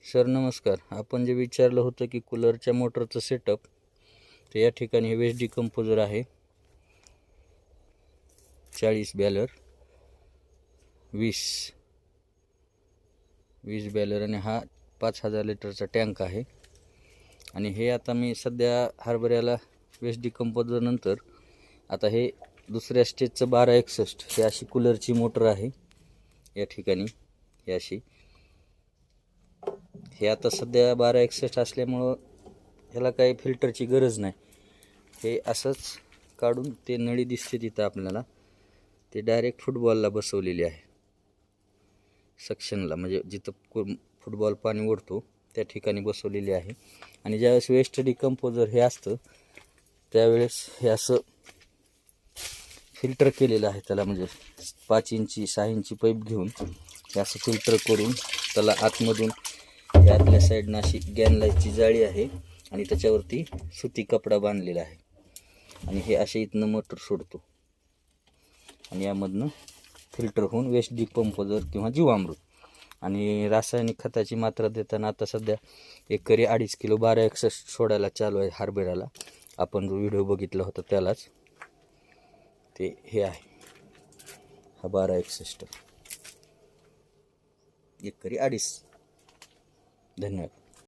Sir नमस्कार. आपण जे विचारलं होतं की कूलरच्या मोटरचं सेटअप, तर या ठिकाणी हे वेस्ट डिकम्पोजर आहे 40 बॅलर 20 बॅलर आणि हा 5000 लिटरचा टँक आहे. आणि हे आता मी सध्या हरभऱ्याला वेस्ट डिकम्पोजर नंतर आता हे दुसऱ्या स्टेजचं 1261 हे अशी कूलरची मोटर आहे या ठिकाणी. हे अशी हे आता सध्या 1261 असल्यामुळं ह्याला काही फिल्टरची गरज नाही. हे असंच काढून ते नळी दिसते तिथं आपल्याला, ते डायरेक्ट फुटबॉलला बसवलेली आहे सक्शनला, म्हणजे जिथं फुटबॉल पाणी ओढतो त्या ठिकाणी बसवलेली आहे. आणि ज्यावेळेस वेस्ट डिकम्पोजर हे असतं त्यावेळेस हे असं फिल्टर केलेलं आहे त्याला, म्हणजे 5 इंची 6 इंची पाईप घेऊन हे असं फिल्टर करून त्याला आतमधून हे आतल्या साईडनं अशी गॅनलाईटची जाळी आहे आणि त्याच्यावरती सुती कपडा बांधलेला आहे. आणि हे असे इथनं मोटर सोडतो आणि यामधनं फिल्टर होऊन वेस्ट डिकम्पोजर किंवा जीवामृत. आणि रासायनिक खताची मात्रा देताना आता सध्या एकरी 2.5 किलो 1261 सोडायला चालू आहे हरभऱ्याला. आपण जो व्हिडिओ बघितला होता त्यालाच ते हे आहे, हा 1261 एकरी 2.5. धन्यवाद.